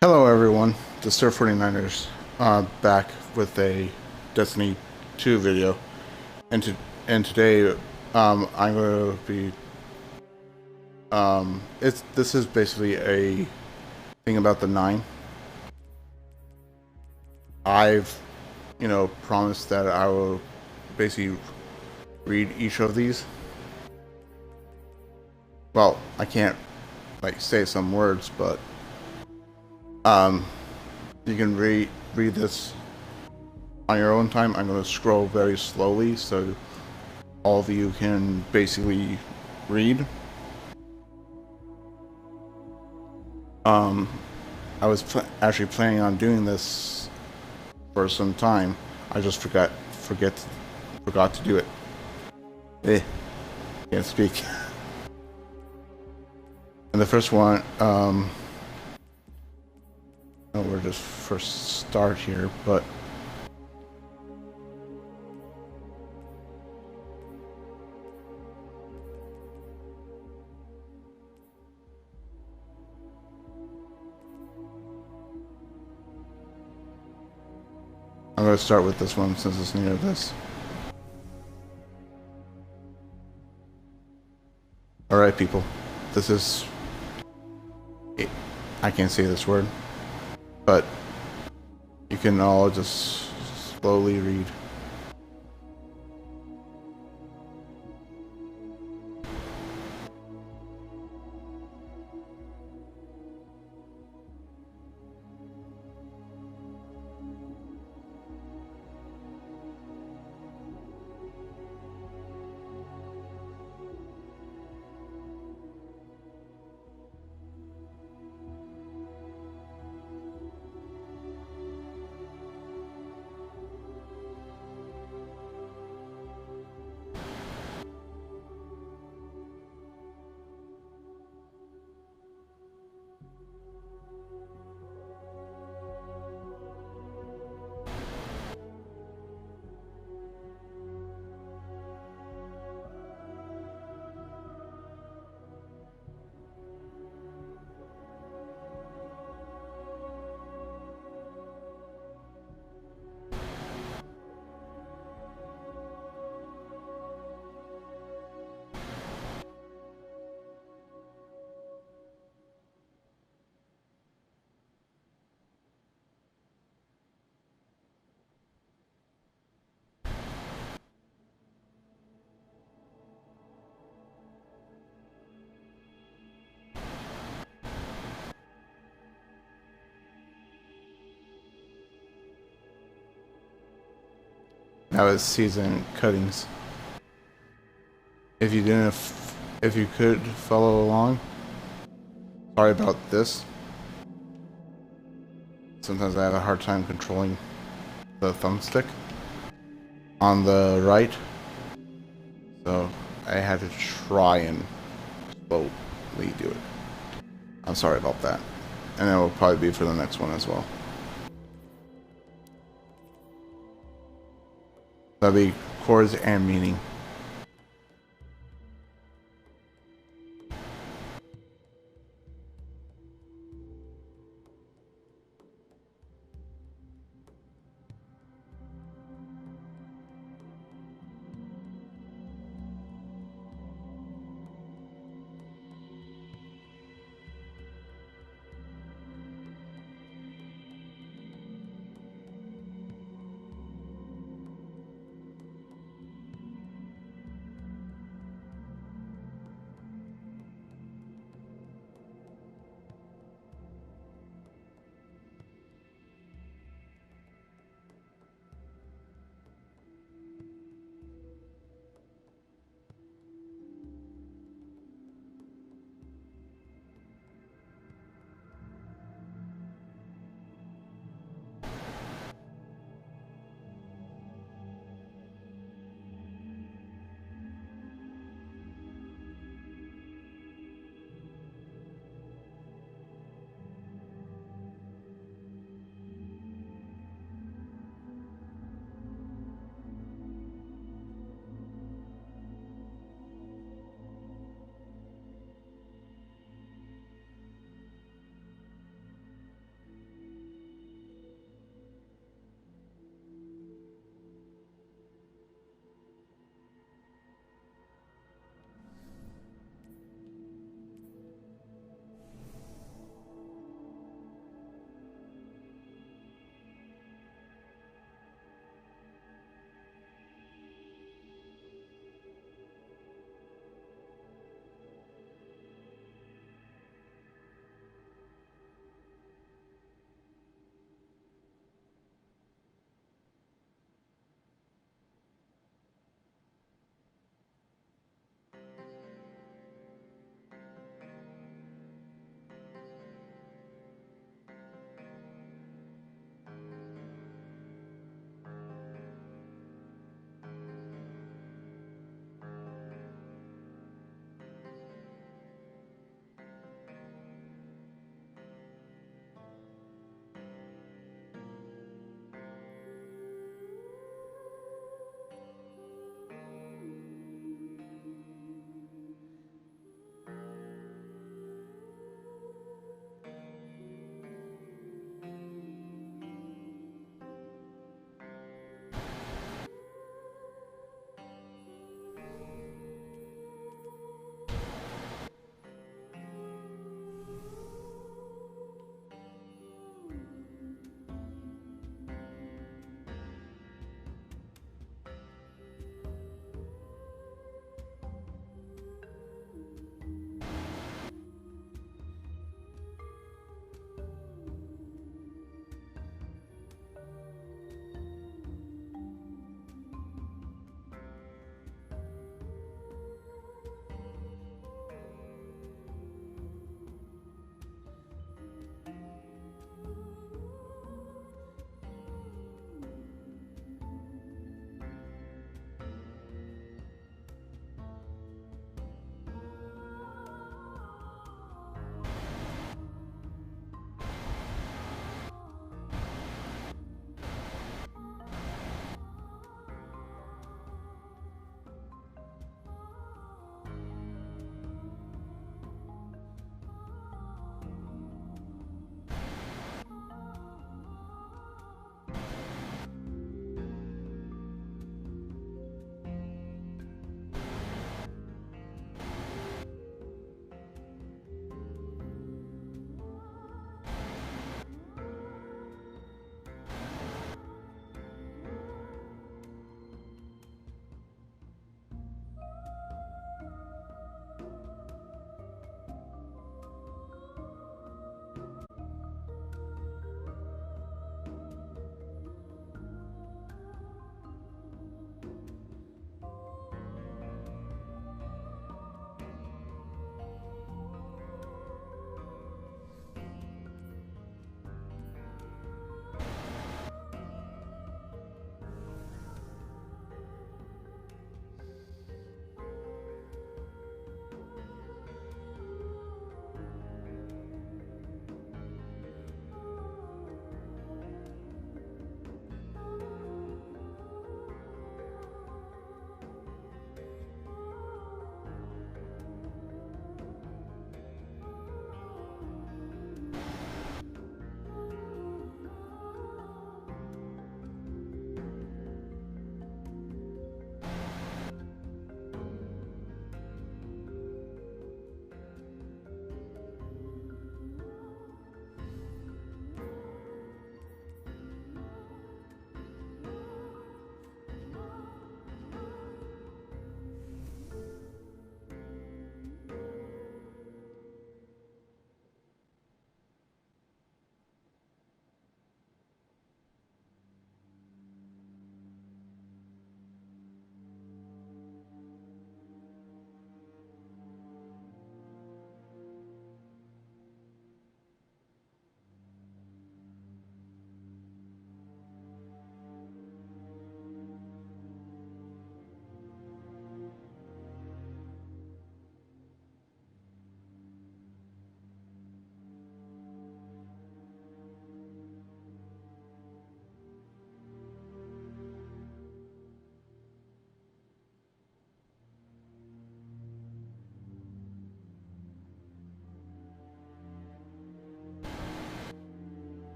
Hello everyone, the Sir 49ers back with a Destiny 2 video. And today I'm going to be this is basically a thing about the 9. I've promised that I will basically read each of these. Well, I can't say some words, but you can read this on your own time. I'm going to scroll very slowly so all of you can basically read. I was actually planning on doing this for some time. I just forgot to do it. Can't speak. And the first one, we're just first start here, but I'm going to start with this one since it's near this. Alright people, this is... I can't say this word, but you can all just slowly read. Now it's season cuttings. If you could follow along, sorry about this. Sometimes I have a hard time controlling the thumbstick on the right, so I had to try and slowly do it. I'm sorry about that, and it will probably be for the next one as well. That'll be chords and meaning.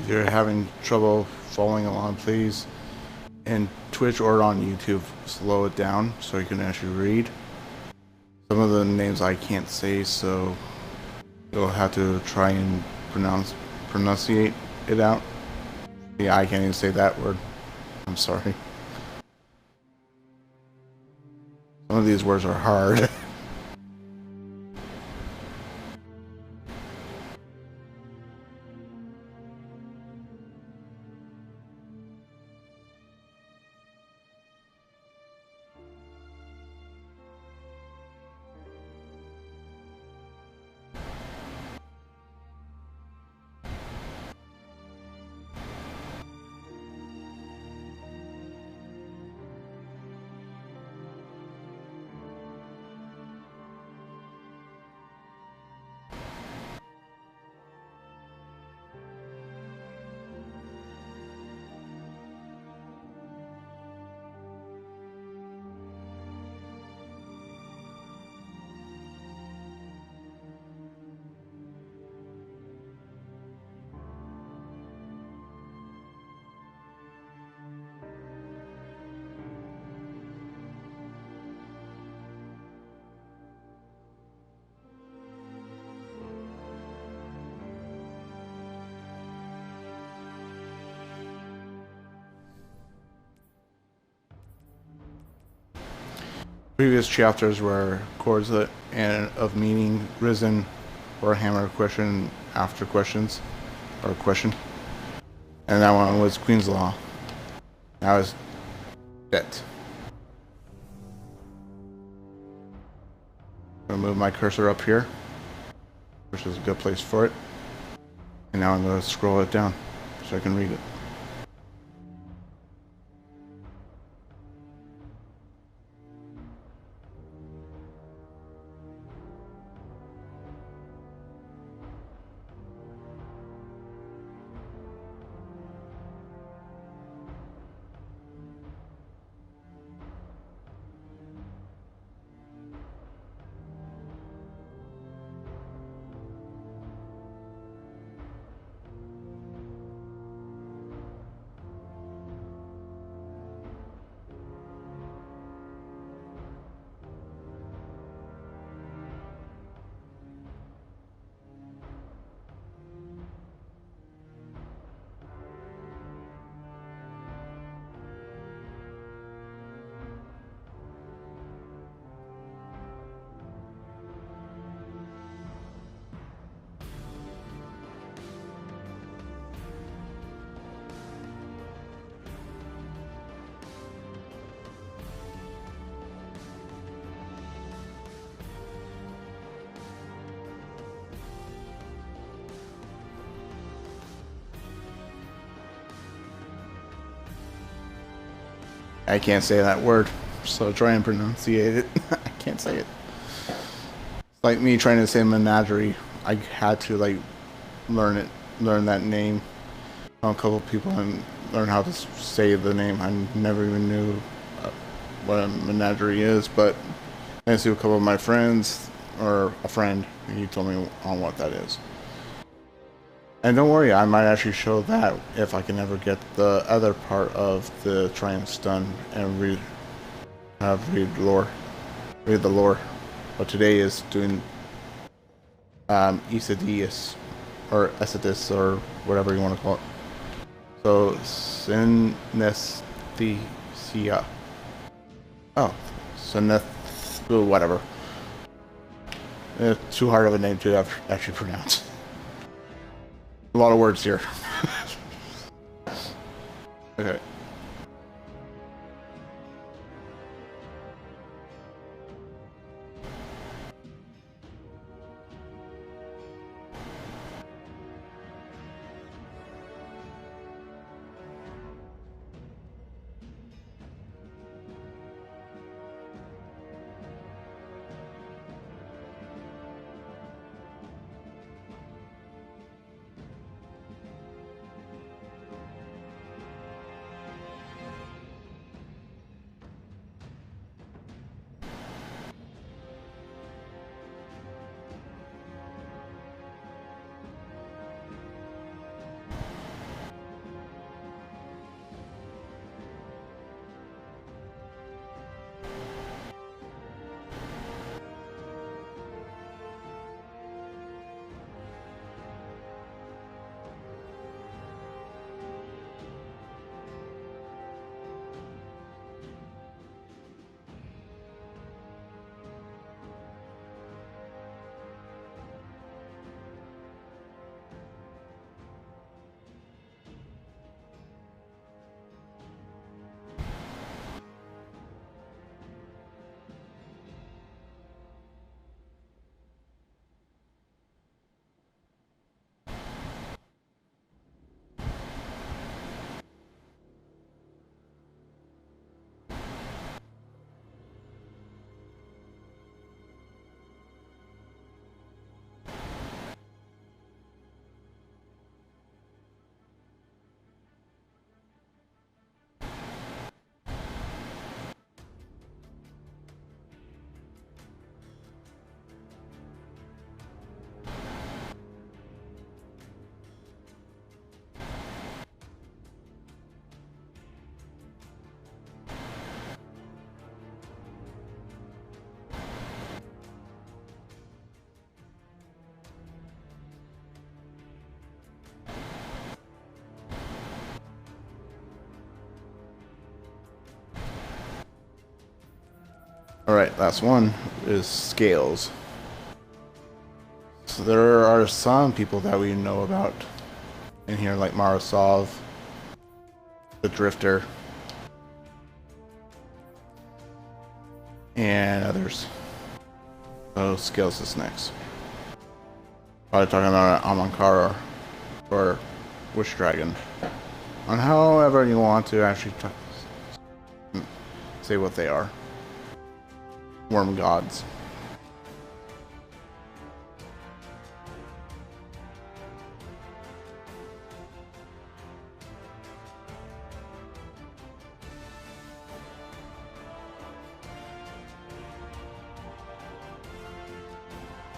If you're having trouble following along, please, in Twitch or on YouTube, slow it down so you can actually read. Some of the names I can't say, so you'll have to try and pronunciate it out. Yeah, I can't even say that word. I'm sorry. Some of these words are hard. Previous chapters were chords and of meaning risen, or hammer question after questions, or question. And that one was Queen's Law. Now is debt. I'm gonna move my cursor up here, which is a good place for it. And now I'm gonna scroll it down so I can read it. I can't say that word, so try and pronunciate it. I can't say it. It's like me trying to say menagerie. I had to like learn that name from a couple of people and learn how to say the name. I never even knew what a menagerie is, but I see a couple of my friends, or a friend, he told me on what that is. And don't worry, I might actually show that if I can ever get the other part of the try and stun and read the lore. But today is doing ECDYSIS or ECDYSIS or whatever you want to call it. So synesthesia. Oh, whatever. It's too hard of a name to actually pronounce. A lot of words here. Okay. Alright, last one is scales. So there are some people that we know about in here, like Marasov, the Drifter, and others. So scales is next. Probably talking about Amankara or Wish Dragon. On however you want to actually say what they are. Worm gods.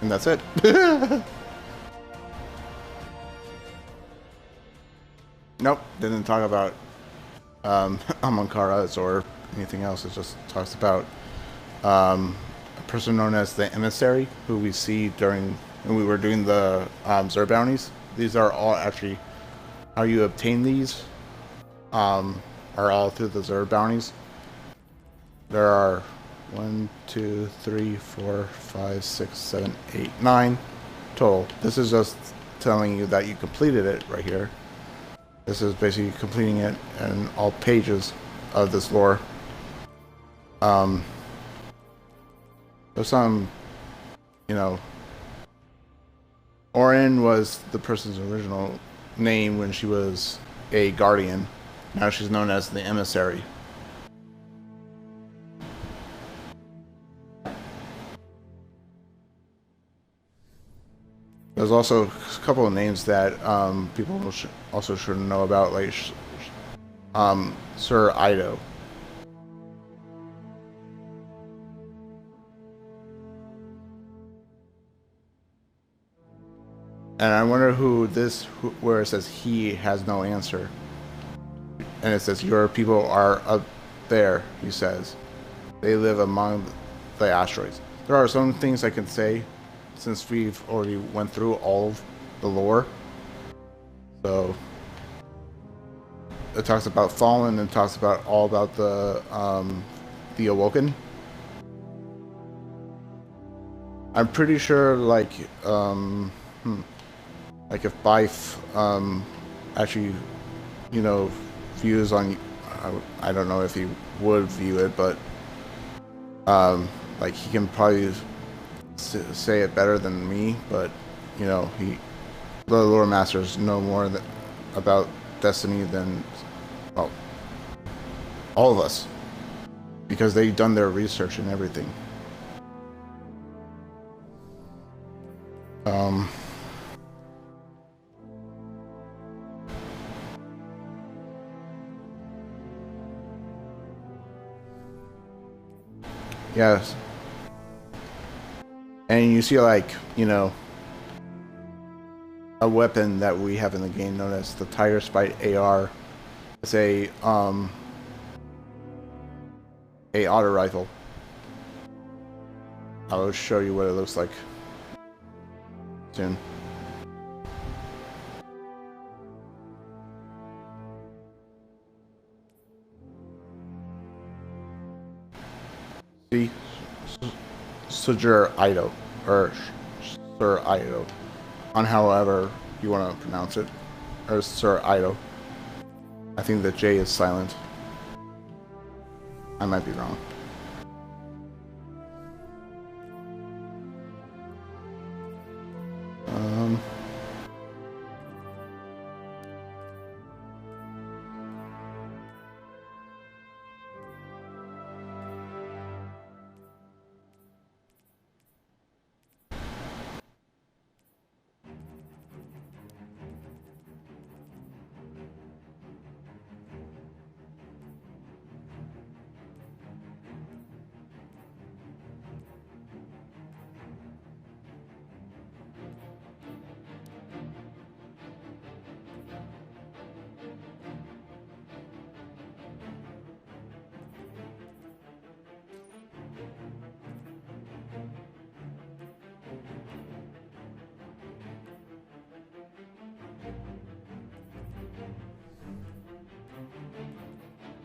And that's it. Nope, didn't talk about Amankaras or anything else. It just talks about a person known as the Emissary, who we see during when we were doing the Zer bounties. These are all actually how you obtain these. Are all through the Zer bounties. There are 1, 2, 3, 4, 5, 6, 7, 8, 9 total. This is just telling you that you completed it right here. This is basically completing it in all pages of this lore. There's some, you know, Orin was the person's original name when she was a guardian. Now she's known as the Emissary. There's also a couple of names that people also should know about, like Sir Ido. And I wonder where it says he has no answer. And it says your people are up there, he says. They live among the asteroids. There are some things I can say since we've already went through all of the lore. So it talks about Fallen and talks about all about the Awoken. I'm pretty sure like if Bife actually, you know, views on, I don't know if he would view it, but like he can probably say it better than me, but you know, the lore masters know more about Destiny than, well, all of us, because they've done their research and everything. Yes. And you see, like, you know, a weapon that we have in the game known as the Tiger Spite AR. It's a auto rifle. I will show you what it looks like soon. See? Sir Ido, or Sir Ido, on however you want to pronounce it, or Sir Ido. I think the J is silent. I might be wrong.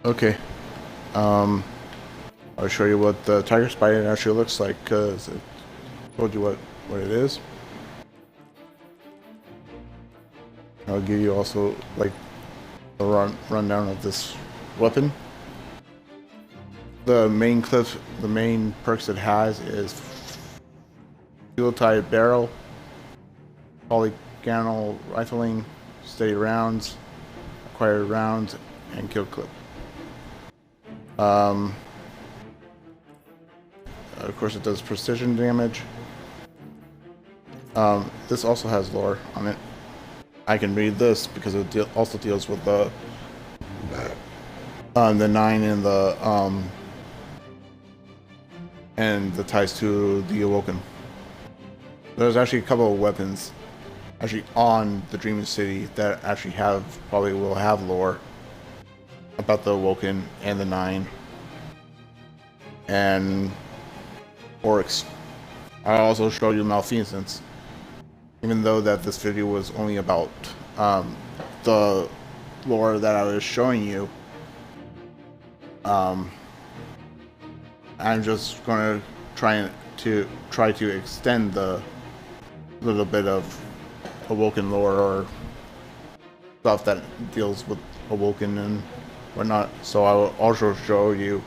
Okay. I'll show you what the tiger spider actually looks like, because it told you what it is. I'll give you also like a rundown of this weapon. The main perks it has is fuel-tied barrel, polygonal rifling, steady rounds, acquired rounds, and kill clip. Of course, it does precision damage. This also has lore on it. I can read this because it also deals with the 9 and the ties to the Awoken. There's actually a couple of weapons actually on the Dreaming City that actually probably will have lore about the Awoken and the 9 and Oryx. I'll also show you Malfeasance, even though that this video was only about the lore that I was showing you. I'm just going to try to extend the little bit of Awoken lore or stuff that deals with Awoken and whatnot. So I will also show you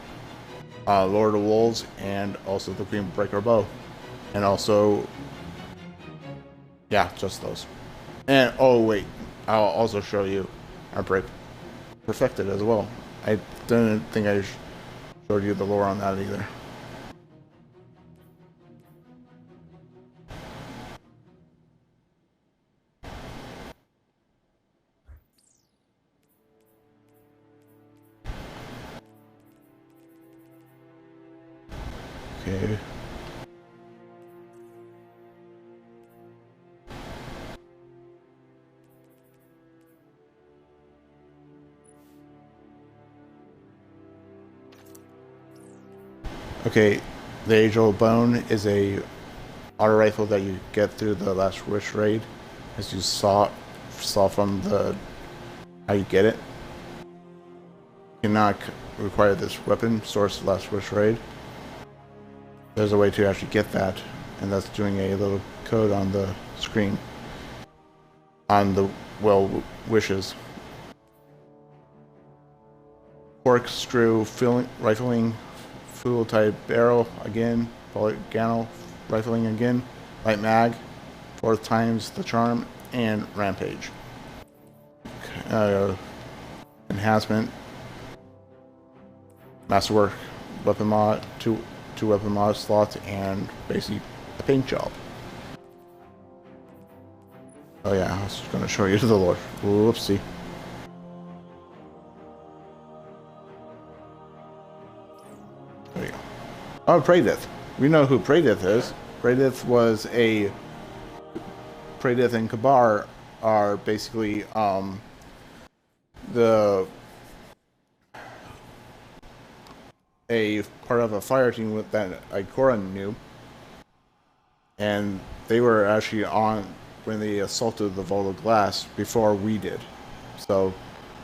Lord of Wolves and also the Green Breaker Bow, and also yeah, just those. And oh wait, I'll also show you Outbreak Perfected as well. I didn't think I showed you the lore on that either. Okay. Okay, the Age-Old Bone is a auto rifle that you get through the Last Wish raid, as you saw from the how you get it. You cannot require this weapon source Last Wish raid. There's a way to actually get that, and that's doing a little code on the screen on the wishes. Corkscrew rifling, fuel-tied barrel again, polygonal rifling again, light mag, 4th times the charm, and rampage. Enhancement, masterwork, weapon mod, two weapon mod slots, and basically a paint job. Oh yeah, I was going to show you the lore. Whoopsie. There you go. Oh, Praydith. We know who Praydith is. Praydith and Kabar are basically a part of a fire team that Ikora knew, and they were actually on when they assaulted the Vault of Glass before we did. So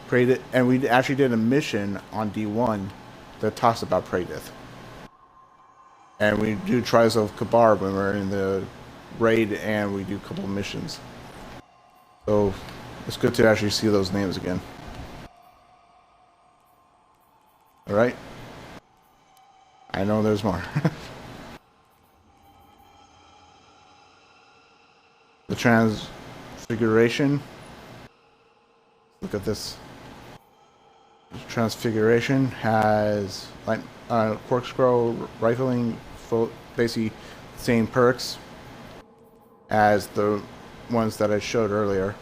Praydith, and we actually did a mission on D1 that talks about Praydith. And we do Trials of Kabar when we're in the raid, and we do a couple of missions. So it's good to actually see those names again. Alright? I know there's more. The Transfiguration. Look at this. The Transfiguration has like corkscrew rifling, basically same perks as the ones that I showed earlier.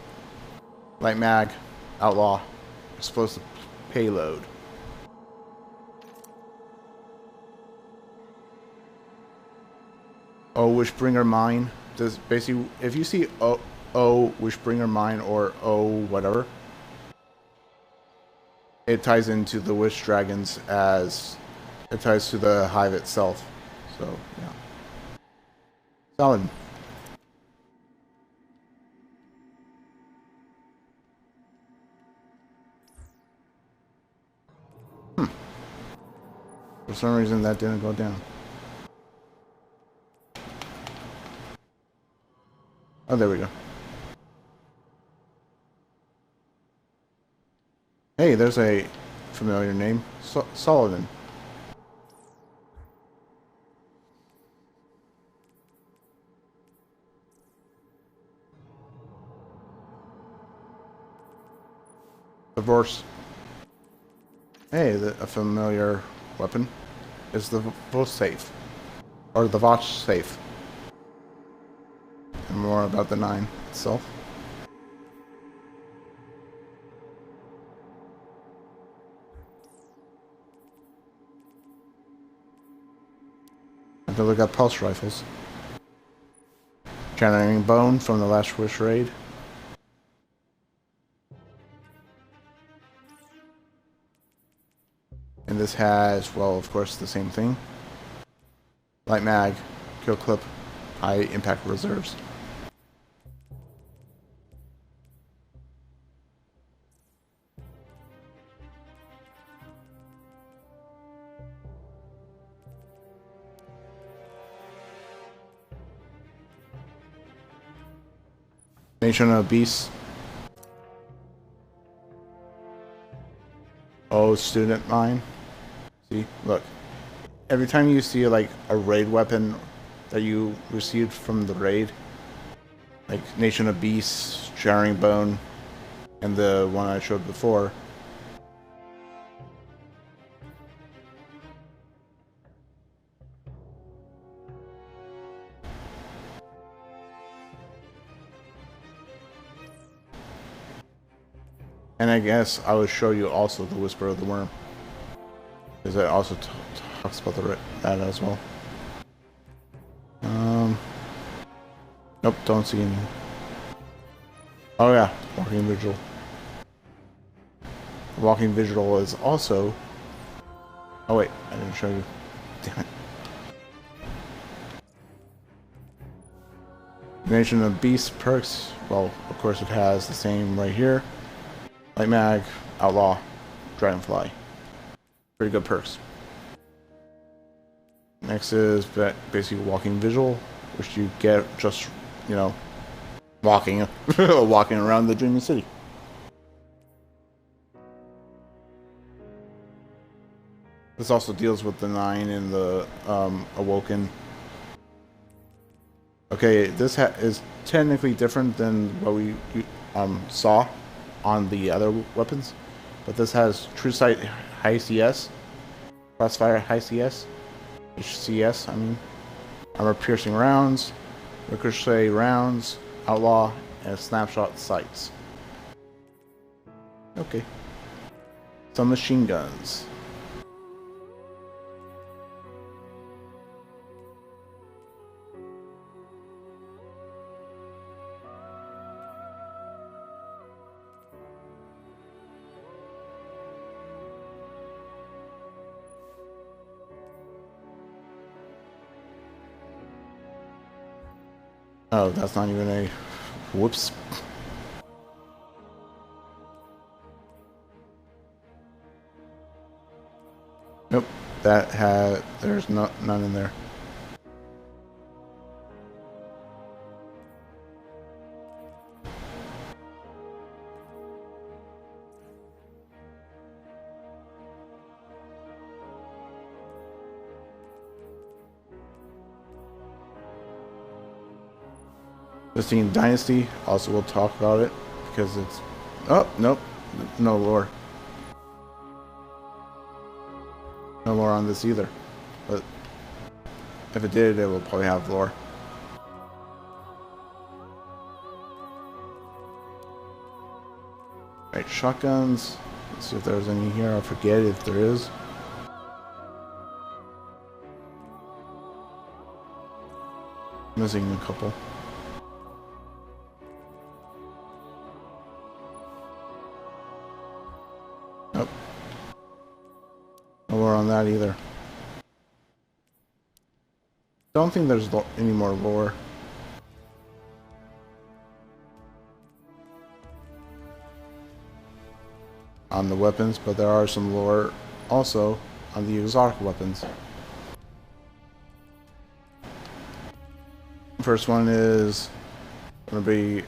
Light mag, outlaw, explosive payload. Oh, Wishbringer Mine. Does basically, if you see oh Wishbringer Mine or whatever, it ties into the Wish Dragons as it ties to the Hive itself. So yeah, solid. For some reason that didn't go down. Oh, there we go. Hey, there's a familiar name. Solomon. Divorce. Hey, a familiar weapon is the Vosh safe. Or the Vosh safe. And more about the 9 itself. I have to look at pulse rifles. Generating bone from the last Wish raid. And this has, well, of course, the same thing. Light mag, kill clip, high impact reserves. Nation of Beasts. Oh, student mine. See, look. Every time you see like a raid weapon that you received from the raid, like Nation of Beasts, Jarring Bone, and the one I showed before. And I guess I would show you also the Whisper of the Worm, because it also talks about that as well. Nope, don't see any. Oh yeah, Walking Vigil. Walking Vigil is also... Oh wait, I didn't show you. Damn it. Nation of Beasts perks, well, of course it has the same right here. Light Mag, Outlaw, Dragonfly. Pretty good perks. Next is basically Walking Visual, which you get just, you know, walking walking around the Dreaming City. This also deals with the 9 and the Awoken. Okay, this is technically different than what we saw on the other weapons, but this has True Sight High CS, Crossfire High CS, HCS, I mean, Armor Piercing Rounds, Ricochet Rounds, Outlaw, and Snapshot Sights. Okay. Some machine guns. Oh, that's not even a... Whoops. Nope. That had... There's none in there. Listing Dynasty, also we'll talk about it, because it's... Oh, nope. No lore. No lore on this either. But if it did, it will probably have lore. Right, shotguns. Let's see if there's any here. I forget if there is. Missing a couple. Nope. No lore on that either. Don't think there's any more lore. On the weapons, but there are some lore also on the exotic weapons. First one is gonna be,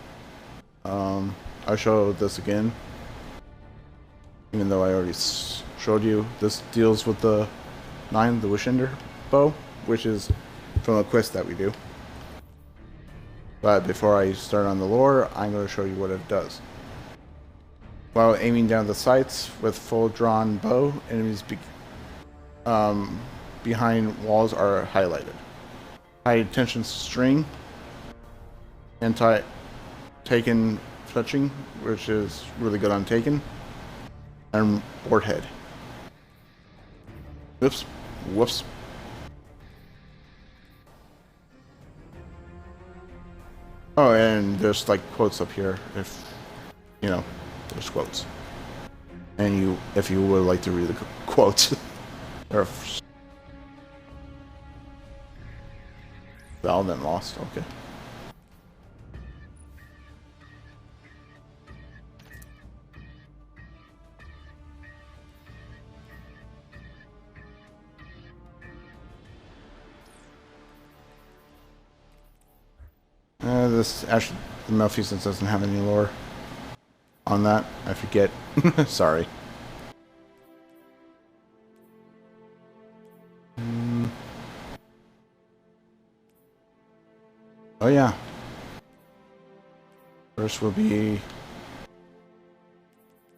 I'll show this again, even though I already showed you. This deals with the 9, the Wishender bow, which is from a quest that we do. But before I start on the lore, I'm going to show you what it does. While aiming down the sights with full drawn bow, enemies behind walls are highlighted. High tension string, anti-taken fletching, which is really good on taken, and board head. Whoops. Whoops. Oh, and there's like quotes up here if, you know, there's quotes. And if you would like to read the quotes. Or well, then lost, okay. This actually, the Malfeasance doesn't have any lore on that. I forget. Sorry. Oh yeah. First will be.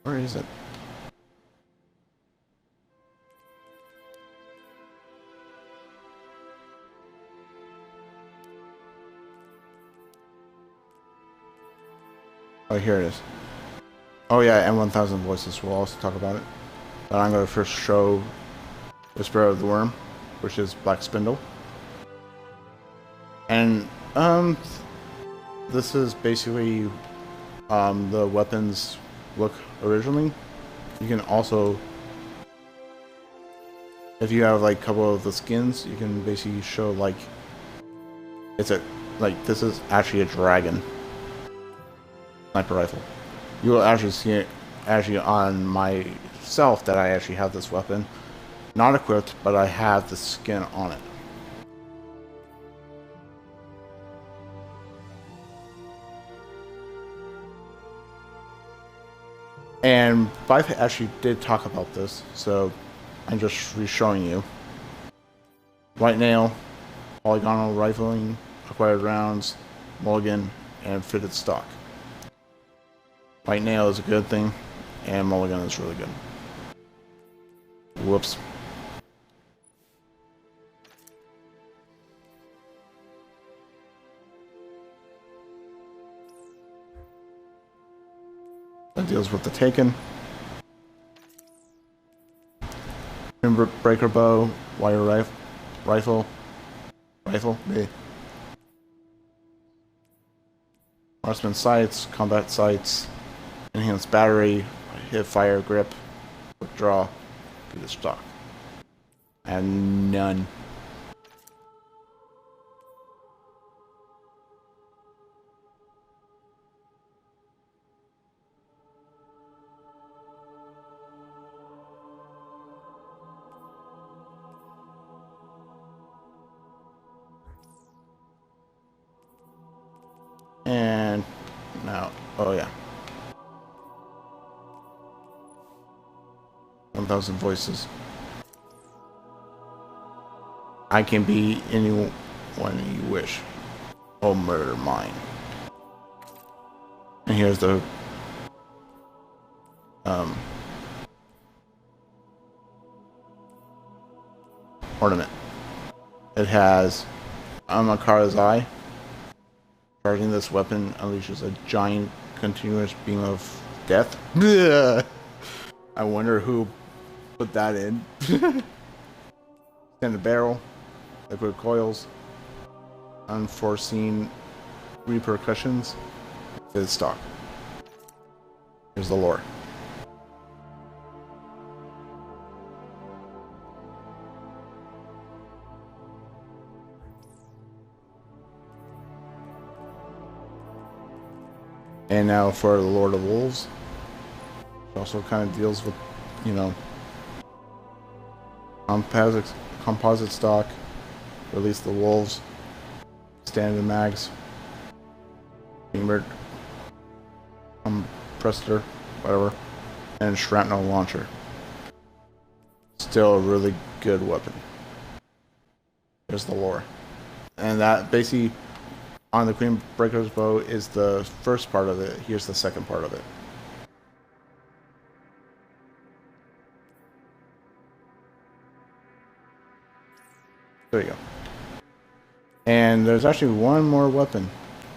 Where is it? Oh, here it is. Oh yeah, and 1000 Voices. We'll also talk about it. But I'm going to first show Whisper of the Worm, which is Black Spindle. And this is basically the weapons look originally. You can also, if you have like a couple of the skins, you can basically show like it's a this is actually a dragon sniper rifle. You will actually see it actually on myself that I actually have this weapon. Not equipped, but I have the skin on it. And Vive actually did talk about this, so I'm just re-showing you. White nail, polygonal rifling, acquired rounds, mulligan, and fitted stock. White nail is a good thing, and mulligan is really good. Whoops. That deals with the taken. Breaker bow, wire rifle, marksman sights, combat sights, enhanced battery, hip fire grip, quick draw, to the stock, and none. And now, oh yeah, 1000 Voices. I can be anyone you wish. Oh, murder mine. And here's the ornament. It has Amakara's eye. Charging this weapon unleashes a giant continuous beam of death. I wonder who put that in. Extended barrel, liquid coils, unforeseen repercussions, fizz stock. Here's the lore. And now for the Lord of Wolves. It also kind of deals with, you know, composite stock, release the wolves, standard mags, beamer, compressor, whatever, and shrapnel launcher. Still a really good weapon. There's the lore. And that basically on the Queen Breaker's bow is the first part of it. Here's the second part of it. There you go. And there's actually one more weapon,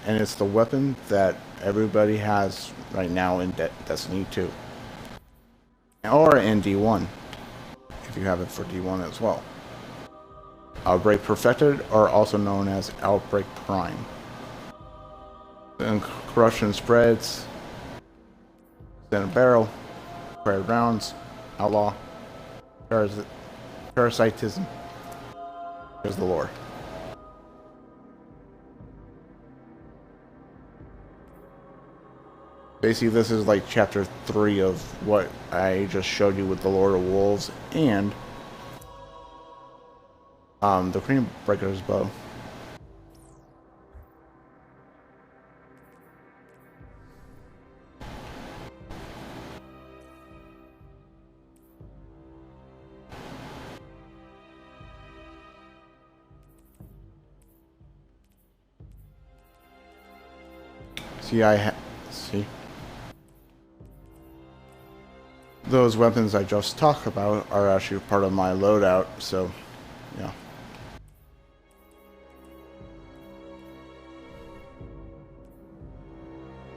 and it's the weapon that everybody has right now in Destiny 2. Or in D1, if you have it for D1 as well. Outbreak Perfected, or also known as Outbreak Prime. And corruption spreads, extended barrel, required rounds, outlaw, parasitism. Here's the lore. Basically, this is like chapter 3 of what I just showed you with the Lord of Wolves and the Queen Breaker's bow. See. Those weapons I just talked about are actually part of my loadout, so yeah.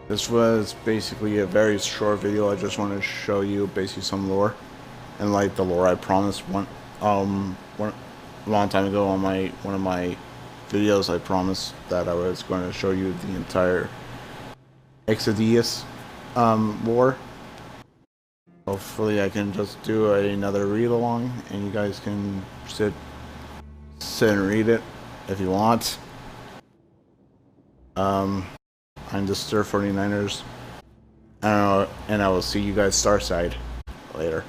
This was basically a very short video. I just wanted to show you basically some lore, and like the lore I promised one a long time ago on one of my videos. I promised that I was going to show you the entire ECDYSIS lore. Hopefully I can just do another read along and you guys can sit and read it if you want. I'm the Stir 49ers. I don't know, and I will see you guys Starside later.